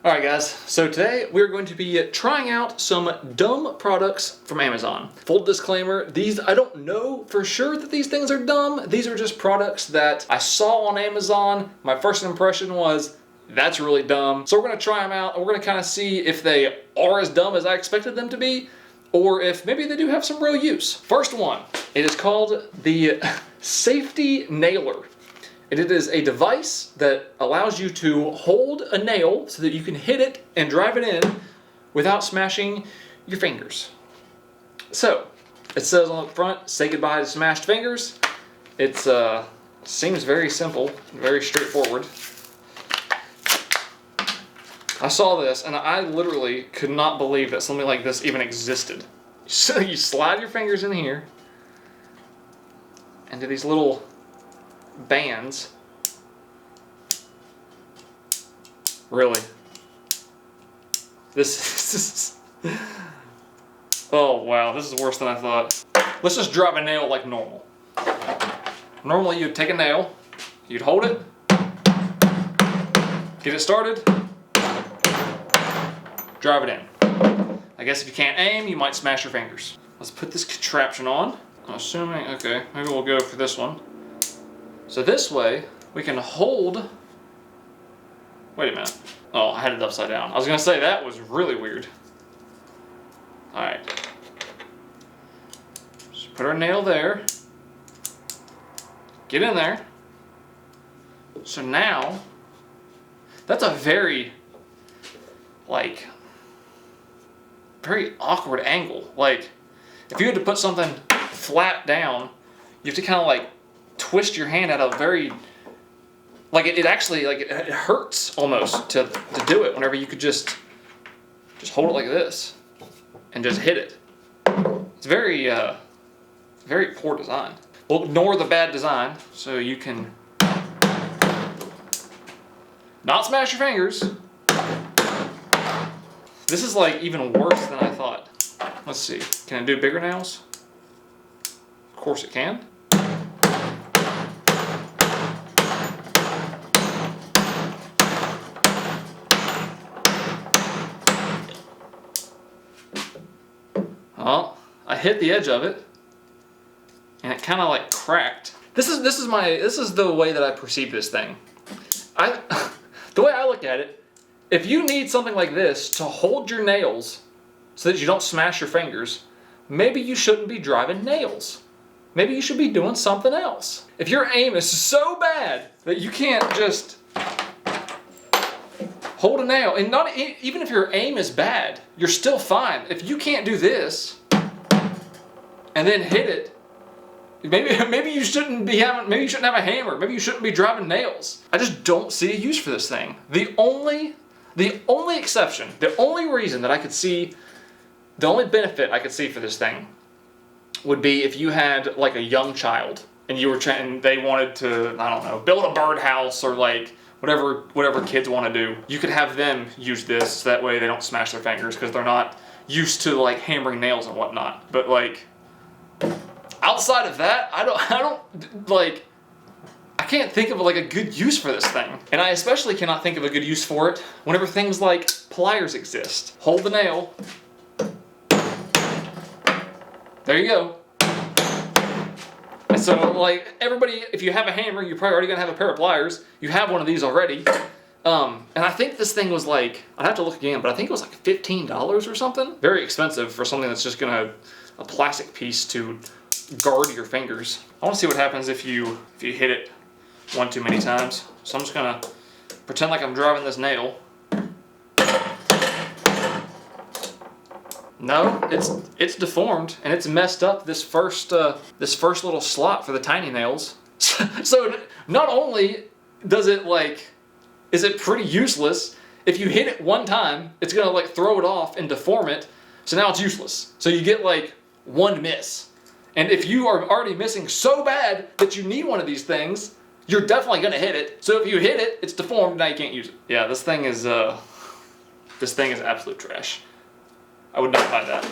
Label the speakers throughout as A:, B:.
A: Alright guys, so today we're going to be trying out some dumb products from Amazon. Full disclaimer, I don't know for sure that these things are dumb. These are just products that I saw on Amazon. My first impression was, that's really dumb. So we're going to try them out and we're going to kind of see if they are as dumb as I expected them to be, or if maybe they do have some real use. First one, it is called the SafetyNailer. It is a device that allows you to hold a nail so that you can hit it and drive it in without smashing your fingers. So, it says on the front, say goodbye to smashed fingers. It seems very simple, very straightforward. I saw this and I literally could not believe that something like this even existed. So you slide your fingers in here into these little bands. Really? This is... Oh wow, this is worse than I thought. Let's just drive a nail like normal. Normally you'd take a nail, you'd hold it, get it started, drive it in. I guess if you can't aim, you might smash your fingers. Let's put this contraption on. I'm assuming, okay, maybe we'll go for this one. So this way, we can hold... Wait a minute. Oh, I had it upside down. I was gonna say that was really weird. Alright. Just put our nail there. Get in there. So now, that's a very, very awkward angle. Like, if you had to put something flat down, you have to kind of twist your hand at a very, it actually, it hurts almost to do it whenever you could just hold it like this and just hit it. It's very, very poor design. Well, ignore the bad design so you can not smash your fingers. This is even worse than I thought. Let's see, can it do bigger nails? Of course it can. Well, I hit the edge of it, and it kind of cracked. This is the way that I perceive this thing. The way I look at it, if you need something like this to hold your nails so that you don't smash your fingers, maybe you shouldn't be driving nails. Maybe you should be doing something else. If your aim is so bad that you can't just hold a nail, and even if your aim is bad, you're still fine. If you can't do this and then hit it, maybe you shouldn't have a hammer. Maybe you shouldn't be driving nails. I just don't see a use for this thing. The only exception, the only reason that I could see, the only benefit I could see for this thing would be if you had a young child and you were and they wanted to, I don't know, build a birdhouse or whatever kids want to do. You could have them use this so that way they don't smash their fingers because they're not used to hammering nails and whatnot. But outside of that, I can't think of a good use for this thing. And I especially cannot think of a good use for it whenever things like pliers exist. Hold the nail. There you go. And so everybody, if you have a hammer, you're probably already gonna have a pair of pliers. You have one of these already. And I think this thing was I'd have to look again, but I think it was $15 or something. Very expensive for something that's just a plastic piece to guard your fingers. I want to see what happens if you hit it one too many times. So I'm just gonna pretend like I'm driving this nail. No, it's deformed and it's messed up this first little slot for the tiny nails. So not only does it is it pretty useless, if you hit it one time, it's gonna throw it off and deform it. So now it's useless. So you get one miss. And if you are already missing so bad that you need one of these things, you're definitely gonna hit it. So if you hit it, it's deformed, now you can't use it. Yeah, this thing is absolute trash. I would not buy that.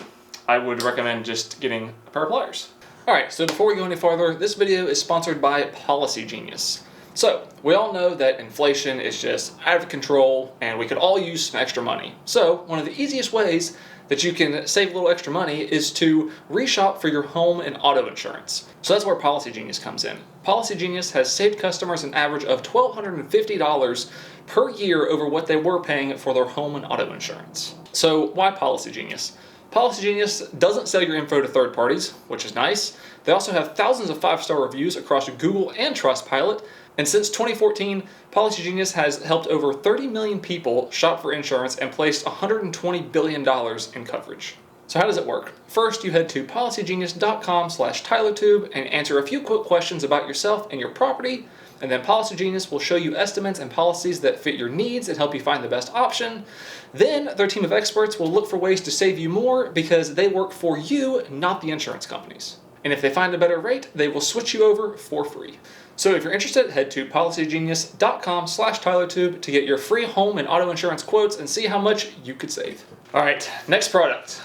A: I would recommend just getting a pair of pliers. Alright, so before we go any farther, this video is sponsored by Policy Genius. So, we all know that inflation is just out of control and we could all use some extra money. So, one of the easiest ways that you can save a little extra money is to reshop for your home and auto insurance. So that's where Policy Genius comes in. Policy Genius has saved customers an average of $1,250 per year over what they were paying for their home and auto insurance. So why Policy Genius? Policy Genius doesn't sell your info to third parties, which is nice. They also have thousands of 5-star reviews across Google and Trustpilot. And since 2014, Policy Genius has helped over 30 million people shop for insurance and placed $120 billion in coverage. So how does it work? First, you head to policygenius.com/TylerTube and answer a few quick questions about yourself and your property. And then Policy Genius will show you estimates and policies that fit your needs and help you find the best option. Then their team of experts will look for ways to save you more because they work for you, not the insurance companies. And if they find a better rate, they will switch you over for free. So if you're interested, head to policygenius.com/TylerTube to get your free home and auto insurance quotes and see how much you could save. All right, next product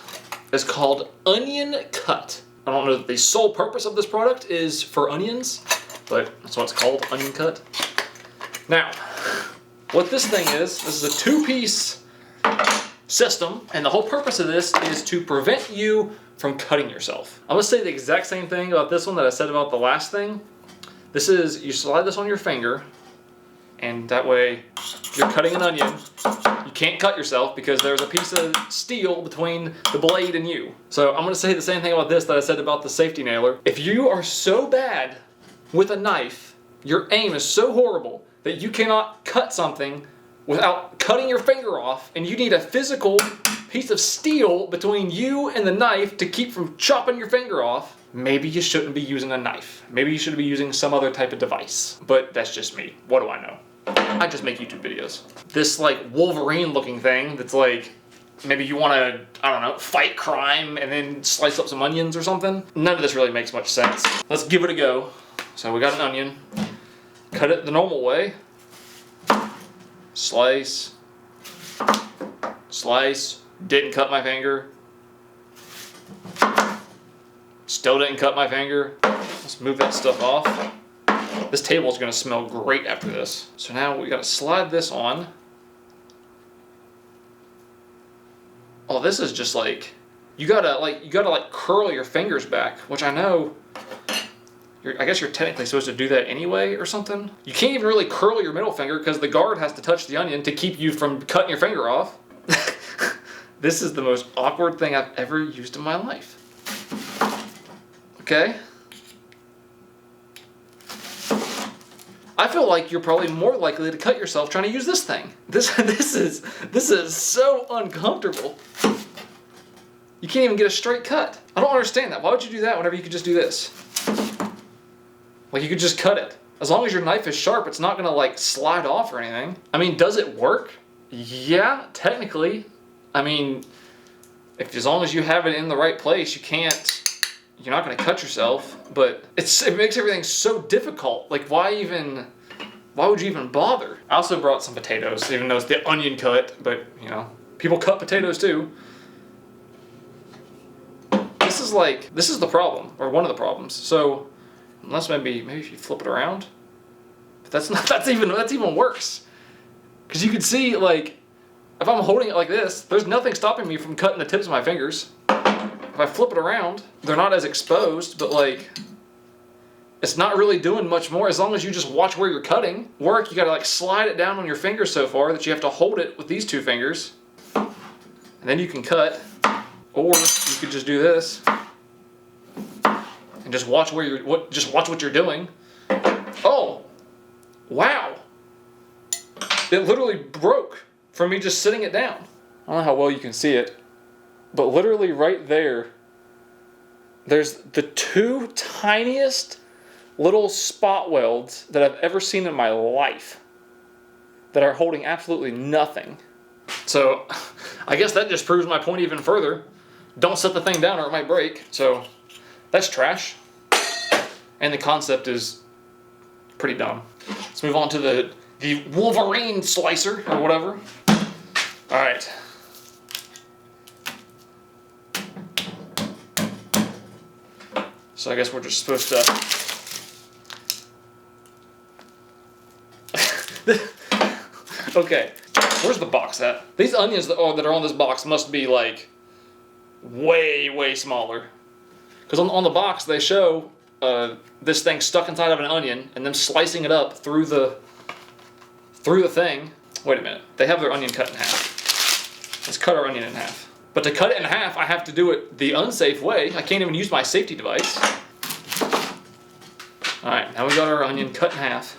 A: is called Onion Cut. I don't know that the sole purpose of this product is for onions, but that's what it's called, Onion Cut. Now, what this thing is, this is a 2-piece system, and the whole purpose of this is to prevent you from cutting yourself. I'm gonna say the exact same thing about this one that I said about the last thing. This is, you slide this on your finger, and that way, if you're cutting an onion, you can't cut yourself because there's a piece of steel between the blade and you. So I'm gonna say the same thing about this that I said about the SafetyNailer. If you are so bad with a knife, your aim is so horrible that you cannot cut something without cutting your finger off, and you need a physical piece of steel between you and the knife to keep from chopping your finger off, maybe you shouldn't be using a knife. Maybe you should be using some other type of device. But that's just me. What do I know? I just make YouTube videos. This like Wolverine looking thing that's like, maybe you want to, I don't know, fight crime and then slice up some onions or something. None of this really makes much sense. Let's give it a go. So we got an onion. Cut it the normal way. Slice. Slice. Didn't cut my finger. Still didn't cut my finger. Let's move that stuff off. This table is going to smell great after this. So now we got to slide this on. Oh, this is just like, you gotta curl your fingers back, which I know. I guess you're technically supposed to do that anyway or something. You can't even really curl your middle finger because the guard has to touch the onion to keep you from cutting your finger off. This is the most awkward thing I've ever used in my life. Okay. I feel like you're probably more likely to cut yourself trying to use this thing. This is so uncomfortable. You can't even get a straight cut. I don't understand that. Why would you do that whenever you could just do this? Like, you could just cut it. As long as your knife is sharp, it's not gonna like slide off or anything. I mean, does it work? Yeah, technically. I mean, as long as you have it in the right place, you're not gonna cut yourself, but it makes everything so difficult. Like, why would you even bother? I also brought some potatoes, even though it's the onion cut, but you know, people cut potatoes too. This is the problem, or one of the problems. So, unless maybe if you flip it around, but that's even worse. Because you can see, like, if I'm holding it like this, there's nothing stopping me from cutting the tips of my fingers. If I flip it around, they're not as exposed, but like, it's not really doing much more as long as you just watch where you're cutting. You gotta like slide it down on your fingers so far that you have to hold it with these two fingers. And then you can cut, or you could just do this and just watch what you're doing. Oh, wow. It literally broke from me just sitting it down. I don't know how well you can see it, but literally right there, there's the two tiniest little spot welds that I've ever seen in my life that are holding absolutely nothing. So I guess that just proves my point even further. Don't set the thing down or it might break. So that's trash. And the concept is pretty dumb. Let's move on to the Wolverine slicer or whatever. All right. So I guess we're just supposed to Okay, where's the box at? These onions that are on this box must be like way smaller. Because on the box they show this thing stuck inside of an onion and then slicing it up through the thing. Wait a minute, they have their onion cut in half. Let's cut our onion in half. But to cut it in half, I have to do it the unsafe way. I can't even use my safety device. All right, now we got our onion cut in half.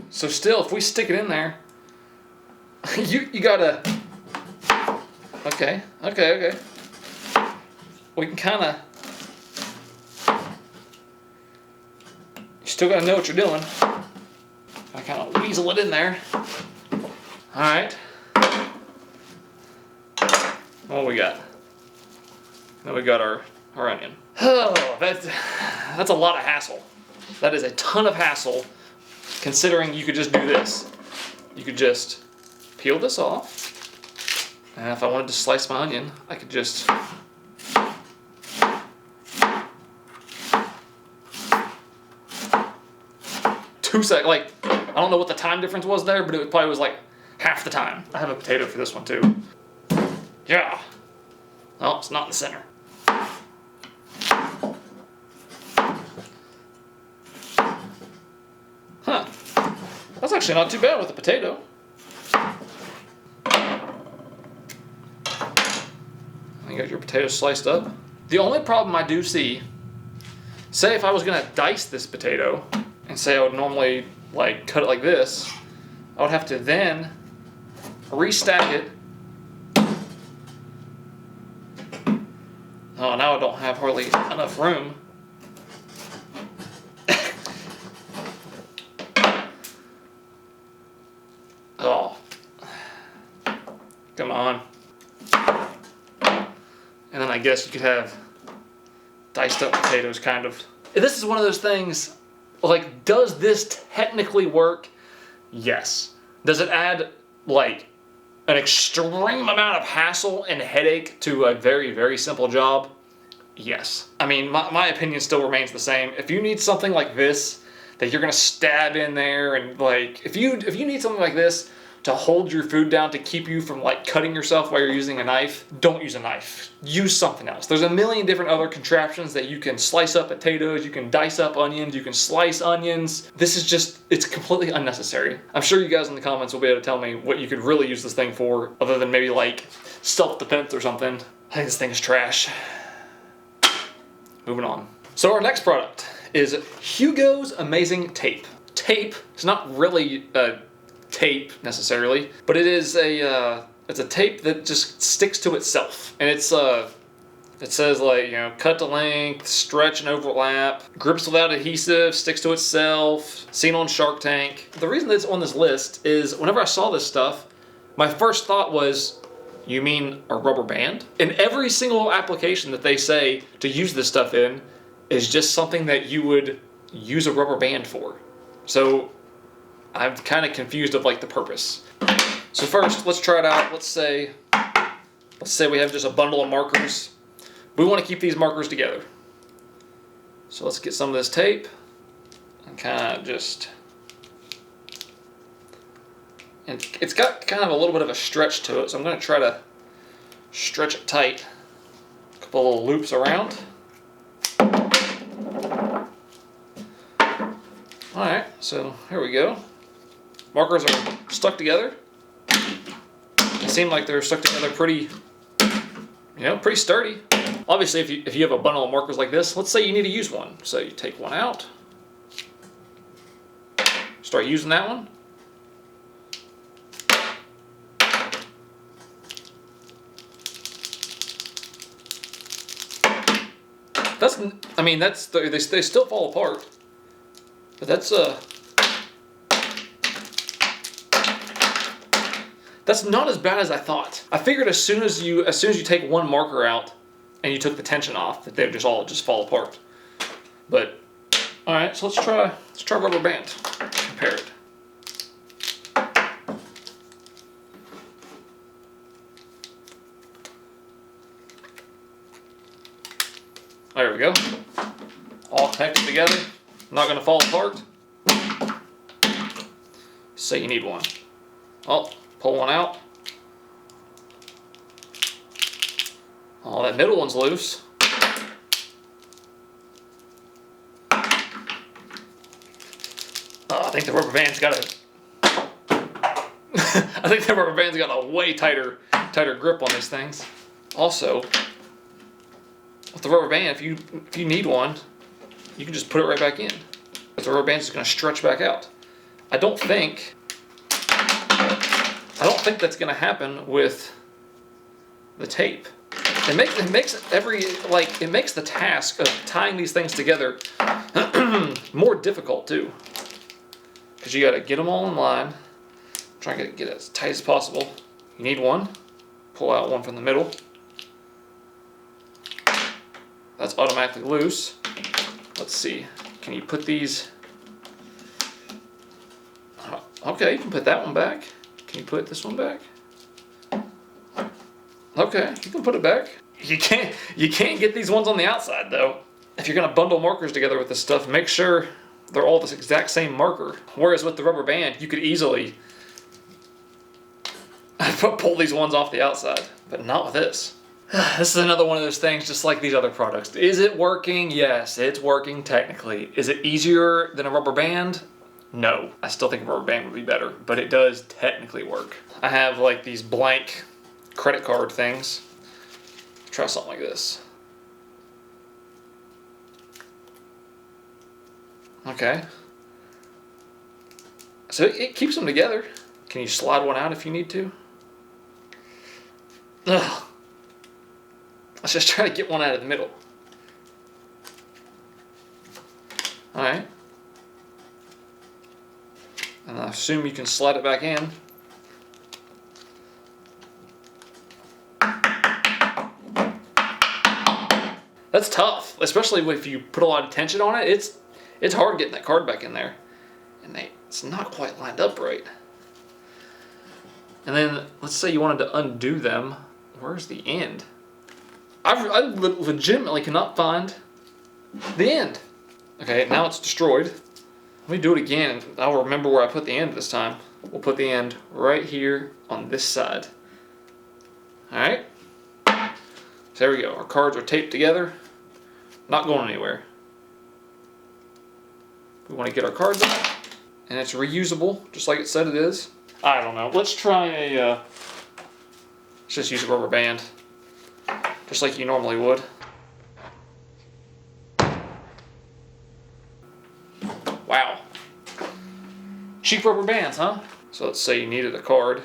A: So still, if we stick it in there, you gotta, okay. We can kinda, you still gotta know what you're doing. I kinda weasel it in there. All right. What we got? Now we got our onion. Oh, that's a lot of hassle. That is a ton of hassle, considering you could just do this. You could just peel this off, and if I wanted to slice my onion, I could just like, I don't know what the time difference was there, but it probably was like half the time. I have a potato for this one too. Yeah. Oh, it's not in the center. Huh. That's actually not too bad with a potato. You got your potato sliced up. The only problem I do see, say if I was gonna dice this potato, and say I would normally like cut it like this, I would have to then restack it. Oh, now I don't have hardly enough room. Oh, come on. And then I guess you could have diced up potatoes, kind of. This is one of those things, like, does this technically work? Yes. Does it add, like, an extreme amount of hassle and headache to a very simple job? Yes. I mean, my opinion still remains the same. If you need something like this that you're gonna stab in there, and like, if you need something like this to hold your food down, to keep you from like cutting yourself while you're using a knife, don't use a knife. Use something else. There's a million different other contraptions that you can slice up potatoes, you can dice up onions, you can slice onions. This is just, it's completely unnecessary. I'm sure you guys in the comments will be able to tell me what you could really use this thing for, other than maybe like self-defense or something. I think this thing is trash. Moving on. So our next product is Hugos Amazing Tape. Tape is not really tape necessarily, but it is it's a tape that just sticks to itself, and it says, like, you know, cut to length, stretch and overlap, grips without adhesive, sticks to itself, seen on Shark Tank. The reason that it's on this list is whenever I saw this stuff, my first thought was, you mean a rubber band? And every single application that they say to use this stuff in is just something that you would use a rubber band for. So I'm kind of confused of like the purpose. So first, let's try it out. Let's say we have just a bundle of markers. We want to keep these markers together. So let's get some of this tape and kind of just, and it's got kind of a little bit of a stretch to it, so I'm going to try to stretch it tight. A couple little loops around. Alright, so here we go. Markers are stuck together. They seem like they're stuck together pretty, pretty sturdy. Obviously, if you have a bundle of markers like this, let's say you need to use one. So you take one out, start using that one. They still fall apart, but that's not as bad as I thought. I figured as soon as you take one marker out and you took the tension off, that they would all just fall apart. But all right, so let's try rubber band. Compare it. There we go. all connected together, not going to fall apart. Say you need one. Oh, pull one out. Oh, that middle one's loose. Oh, I think the rubber band's got a way tighter grip on these things. Also, with the rubber band, if you need one, you can just put it right back in. But the rubber band's just going to stretch back out. I don't think that's going to happen with the tape. It makes the task of tying these things together more difficult too, because you got to get them all in line. Try and get it as tight as possible. You need one. Pull out one from the middle. That's automatically loose. Let's see. Can you put these? Okay, you can put that one back. Can you put this one back? Okay, you can put it back. You can't get these ones on the outside though. If you're gonna bundle markers together with this stuff, make sure they're all this exact same marker. Whereas with the rubber band, you could easily pull these ones off the outside, but not with this. This is another one of those things just like these other products. Is it working? Yes, it's working technically. Is it easier than a rubber band? No. I still think a rubber band would be better, but it does technically work. I have like these blank credit card things. Try something like this. Okay. So it keeps them together. Can you slide one out if you need to? Ugh. Let's just try to get one out of the middle. Alright. And I assume you can slide it back in. That's tough, especially if you put a lot of tension on it. It's hard getting that card back in there. And it's not quite lined up right. And then, let's say you wanted to undo them. Where's the end? I legitimately cannot find the end. Okay, now it's destroyed. Let me do it again. I'll remember where I put the end this time. We'll put the end right here on this side. Alright. So there we go. Our cards are taped together. Not going anywhere. We want to get our cards out. And it's reusable, just like it said it is. I don't know. Let's try let's just use a rubber band. Just like you normally would. Wow. Cheap rubber bands, huh? So let's say you needed a card.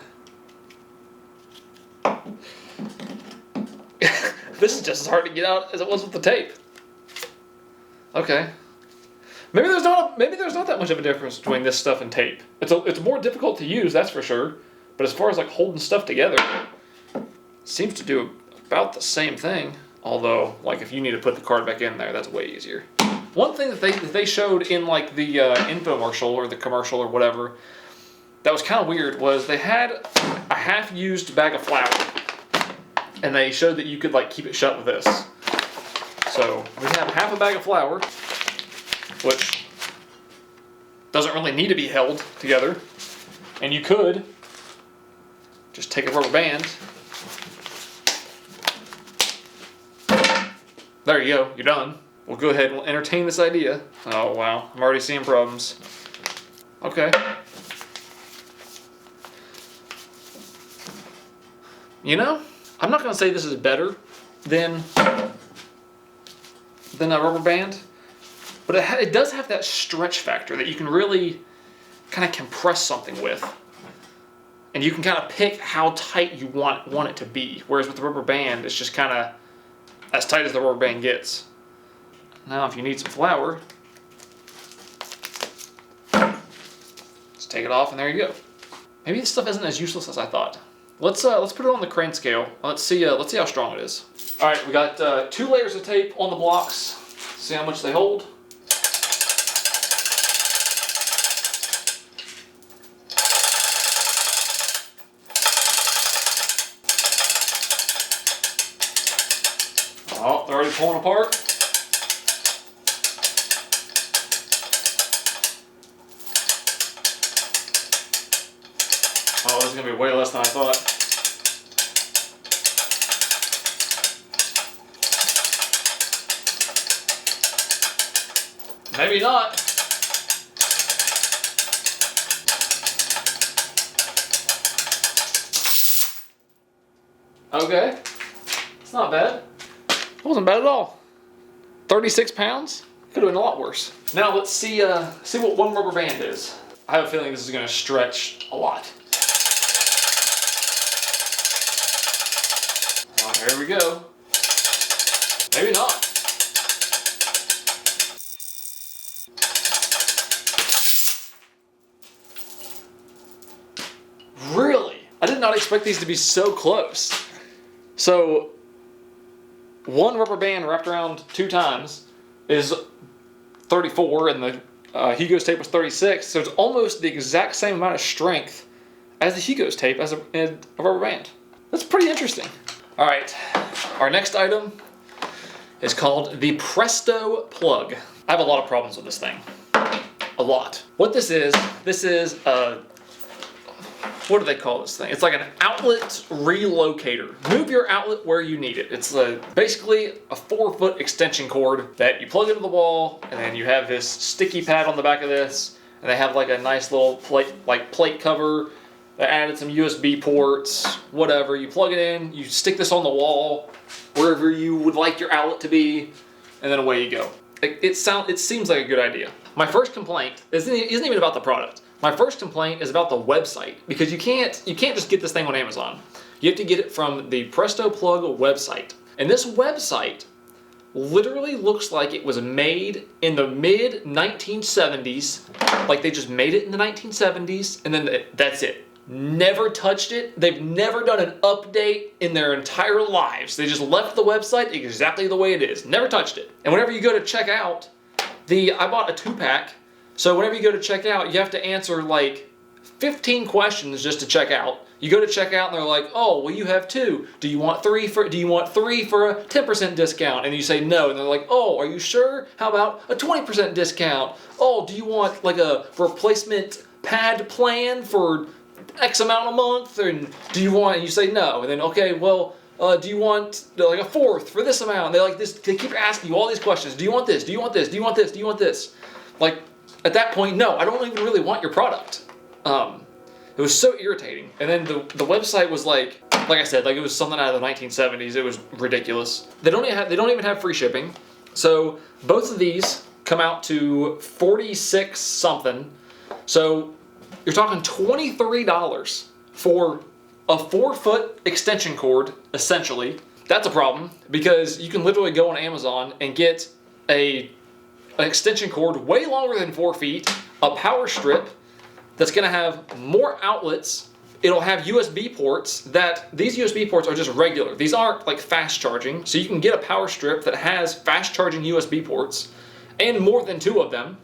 A: This is just as hard to get out as it was with the tape. Okay. Maybe there's not that much of a difference between this stuff and tape. It's more difficult to use, that's for sure. But as far as like holding stuff together, it seems to do about the same thing. Although, like if you need to put the card back in there, that's way easier. One thing that they showed in like the infomercial or the commercial or whatever that was kind of weird was they had a half-used bag of flour, and they showed that you could like keep it shut with this. So we have half a bag of flour, which doesn't really need to be held together, and you could just take a rubber band. There you go, you're done. We'll go ahead and we'll entertain this idea. Oh wow, I'm already seeing problems. Okay. You know, I'm not gonna say this is better than a rubber band, but it does have that stretch factor that you can really kind of compress something with. And you can kind of pick how tight you want it to be. Whereas with the rubber band, it's just kind of as tight as the rubber band gets. Now if you need some flour, just take it off and there you go. Maybe this stuff isn't as useless as I thought. Let's put it on the crane scale. Let's see how strong it is. All right, we got 2 layers of tape on the blocks. See how much they hold. Oh, they're already pulling apart. Oh, this is gonna be way less than I thought. Maybe not. Okay, it's not bad. It wasn't bad at all. 36 pounds? Could have been a lot worse. Now let's see what one rubber band is. I have a feeling this is gonna stretch a lot. Oh, here we go. Maybe not. Really? I did not expect these to be so close. So, one rubber band wrapped around 2 times is 34, and the Hugos tape was 36, so it's almost the exact same amount of strength as the Hugos tape as a rubber band. That's pretty interesting. All right, our next item is called the Presto Plug. I have a lot of problems with this thing. A lot. What this is a, what do they call this thing? It's like an outlet relocator. Move your outlet where you need it. It's basically a 4-foot extension cord that you plug into the wall, and then you have this sticky pad on the back of this, and they have like a nice little plate cover. They added some USB ports, whatever. You plug it in, you stick this on the wall, wherever you would like your outlet to be, and then away you go. It seems like a good idea. My first complaint isn't even about the product. My first complaint is about the website, because you can't just get this thing on Amazon. You have to get it from the Presto Plug website. And this website literally looks like it was made in the mid 1970s. Like they just made it in the 1970s, and then that's it. Never touched it. They've never done an update in their entire lives. They just left the website exactly the way it is. Never touched it. And whenever you go to check out, I bought a 2-pack. So whenever you go to check out, you have to answer like 15 questions just to check out. You go to check out and they're like, oh, well, you have 2. Do you want 3 for a 10% discount? And you say no. And they're like, oh, are you sure? How about a 20% discount? Oh, do you want like a replacement pad plan for X amount a month? And do you want, and you say no. And then, okay, well, do you want like a 4th for this amount? And they keep asking you all these questions. Do you want this? Do you want this? Do you want this? Do you want this? Like, at that point, no, I don't even really want your product. It was so irritating. And then the website was like I said, like it was something out of the 1970s. It was ridiculous. They don't even have free shipping. So both of these come out to 46 something. So you're talking $23 for a 4-foot extension cord, essentially. That's a problem, because you can literally go on Amazon and get an extension cord way longer than 4 feet, a power strip that's gonna have more outlets. It'll have USB ports. These USB ports are just regular. These aren't like fast charging, so you can get a power strip that has fast charging USB ports and more than 2 of them.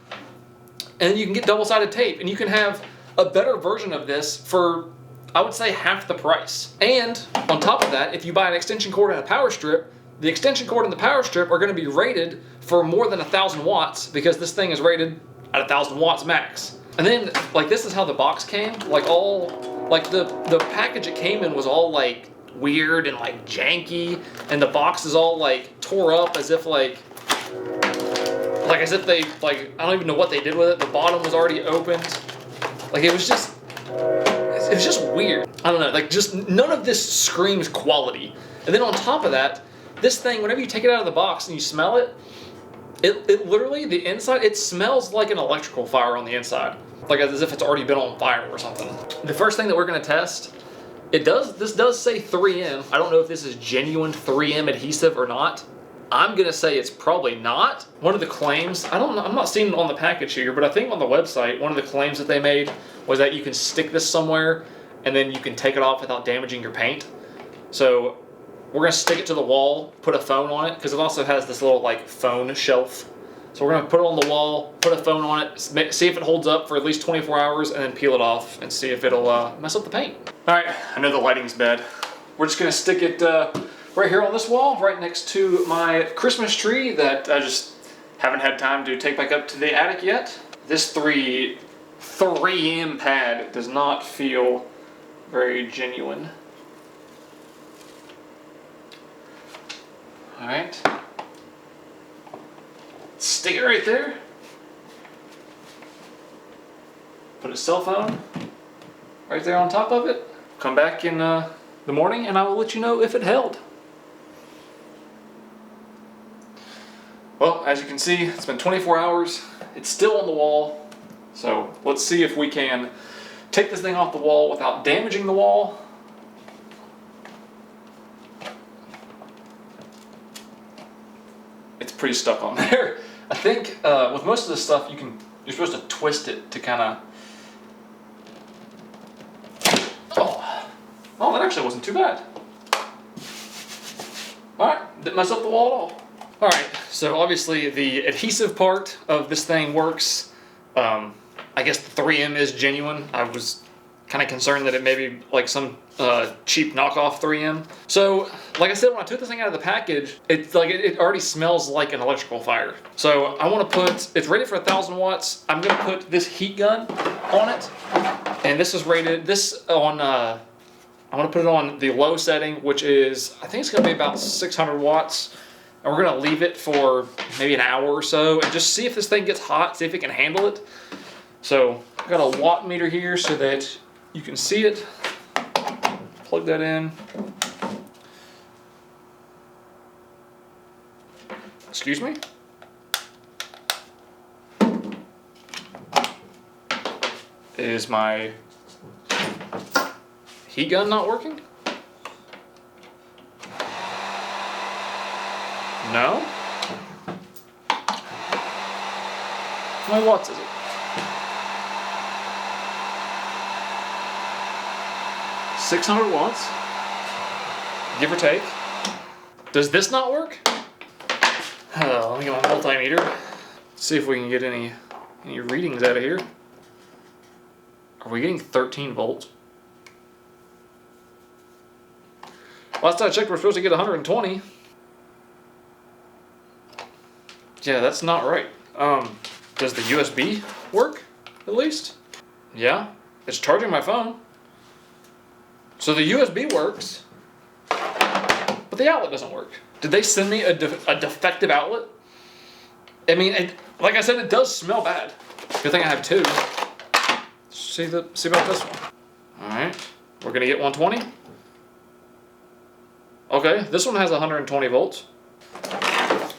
A: And then you can get double-sided tape, and you can have a better version of this for, I would say, half the price. And on top of that, if you buy an extension cord and a power strip, the extension cord and the power strip are going to be rated for more than 1,000 watts, because this thing is rated at 1,000 watts max. And then, like, this is how the box came. Like, the package it came in was all like weird and like janky, and the box is all like tore up as if as if they, like, I don't even know what they did with it. The bottom was already opened. Like, it was just weird. I don't know, like, just none of this screams quality. And then on top of that, this thing, whenever you take it out of the box and you smell it, it literally, the inside, it smells like an electrical fire on the inside. Like as if it's already been on fire or something. The first thing that we're gonna test, this does say 3M. I don't know if this is genuine 3M adhesive or not. I'm gonna say it's probably not. One of the claims, I'm not seeing it on the package here, but I think on the website, one of the claims that they made was that you can stick this somewhere and then you can take it off without damaging your paint. So we're gonna stick it to the wall, put a phone on it, because it also has this little like phone shelf. So we're gonna put it on the wall, put a phone on it, see if it holds up for at least 24 hours, and then peel it off and see if it'll mess up the paint. All right, I know the lighting's bad. We're just gonna stick it right here on this wall, right next to my Christmas tree that I just haven't had time to take back up to the attic yet. This 3M pad does not feel very genuine. All right. Stick it right there. Put a cell phone right there on top of it. Come back in the morning and I will let you know if it held. Well, as you can see, it's been 24 hours. It's still on the wall. So let's see if we can take this thing off the wall without damaging the wall. It's pretty stuck on there. I think with most of this stuff, you're supposed to twist it to kind of. Oh, that actually wasn't too bad. All right, didn't mess up the wall at all. All right, so obviously the adhesive part of this thing works. I guess the 3M is genuine. I was kind of concerned that it may be like some cheap knockoff 3M. So, like I said, when I took this thing out of the package, it's like it already smells like an electrical fire. So I want to put, it's rated for 1,000 watts. I'm gonna put this heat gun on it, and this is rated, I want to put it on the low setting, which is, I think it's going to be about 600 watts. And we're going to leave it for maybe an hour or so and just see if this thing gets hot, see if it can handle it. So I've got a watt meter here so that you can see it. Plug that in. Excuse me. Is my heat gun not working? No? How many watts is it? 600 watts, give or take. Does this not work? Let me get my multimeter. See if we can get any readings out of here. Are we getting 13 volts? Last time I checked, we're supposed to get 120. Yeah, that's not right. Does the USB work, at least? Yeah, it's charging my phone. So the USB works, but the outlet doesn't work. Did they send me a defective outlet? I mean, like I said, it does smell bad. Good thing I have two. See about this one. All right, we're gonna get 120. Okay, this one has 120 volts.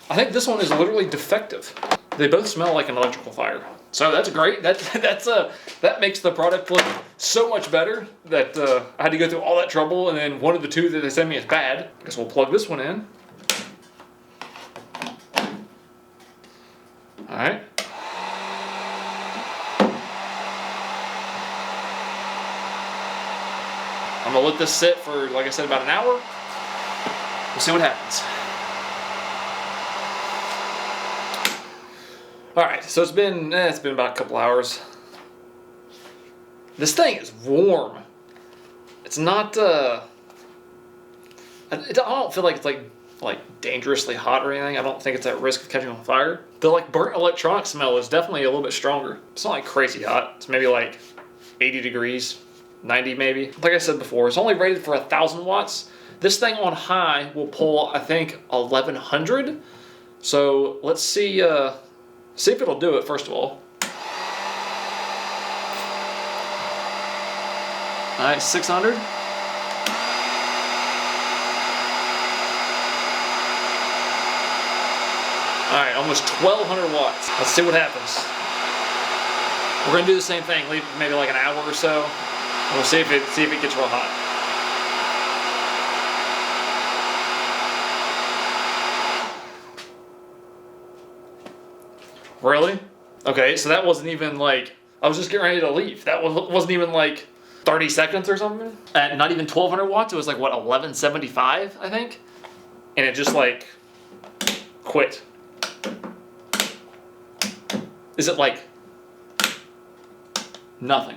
A: I think this one is literally defective. They both smell like an electrical fire. So that's great. That makes the product look so much better that I had to go through all that trouble, and then one of the two that they sent me is bad. I guess we'll plug this one in. All right. I'm gonna let this sit for, like I said, about an hour. We'll see what happens. All right, so it's been about a couple hours. This thing is warm. It's not. I don't feel like it's like dangerously hot or anything. I don't think it's at risk of catching on fire. The like burnt electronic smell is definitely a little bit stronger. It's not like crazy hot. It's maybe like 80 degrees, 90 maybe. Like I said before, it's only rated for 1,000 watts. This thing on high will pull, I think, 1,100. So let's see. See if it'll do it, first of all. All right, 600. All right, almost 1,200 watts. Let's see what happens. We're gonna do the same thing, leave it maybe like an hour or so. And we'll see if it gets real hot. Really? Okay, so that wasn't even like, I was just getting ready to leave. That wasn't even like 30 seconds or something. At not even 1,200 watts, it was like, what, 1175, I think? And it just like, quit. Is it like, nothing?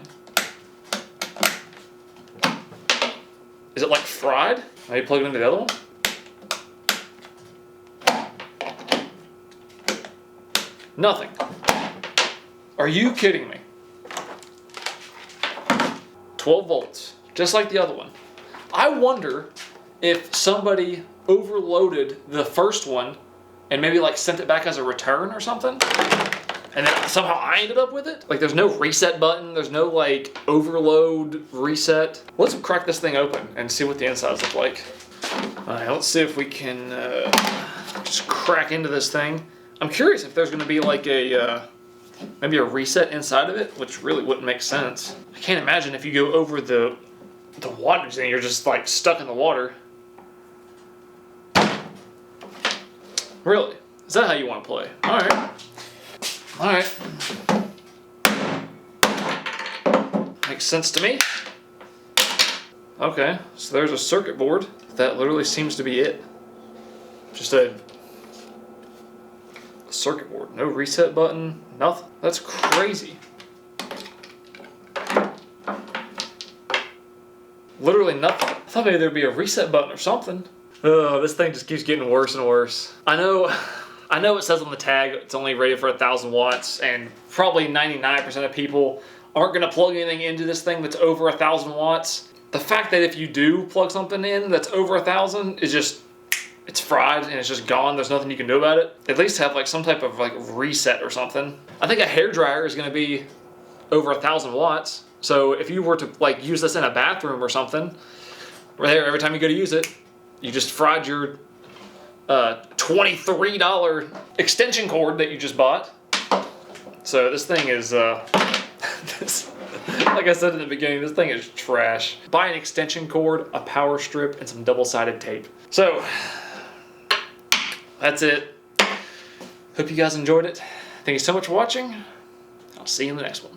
A: Is it like fried? Maybe plug it into the other one? Nothing. Are you kidding me? 12 volts, just like the other one. I wonder if somebody overloaded the first one and maybe like sent it back as a return or something, and then somehow I ended up with it. Like there's no reset button, there's no like overload reset. Let's crack this thing open and see what the insides look like. All right, let's see if we can just crack into this thing. I'm curious if there's gonna be like a, maybe a reset inside of it, which really wouldn't make sense. I can't imagine if you go over the wattage and you're just like stuck in the water. Really? Is that how you want to play? All right. All right. Makes sense to me. Okay, so there's a circuit board. That literally seems to be it. Just a circuit board. No reset button, nothing. That's crazy. Literally nothing. I thought maybe there'd be a reset button or something. Oh, this thing just keeps getting worse and worse. I know it says on the tag it's only rated for 1,000 watts, and probably 99% of people aren't gonna plug anything into this thing that's over 1,000 watts. The fact that if you do plug something in that's over 1,000 is just, it's fried and it's just gone. There's nothing you can do about it. At least have like some type of like reset or something. I think a hairdryer is gonna be over 1,000 watts. So if you were to like use this in a bathroom or something, right there, every time you go to use it, you just fried your $23 extension cord that you just bought. So this thing is, like I said in the beginning, this thing is trash. Buy an extension cord, a power strip, and some double-sided tape. So, that's it. Hope you guys enjoyed it. Thank you so much for watching. I'll see you in the next one.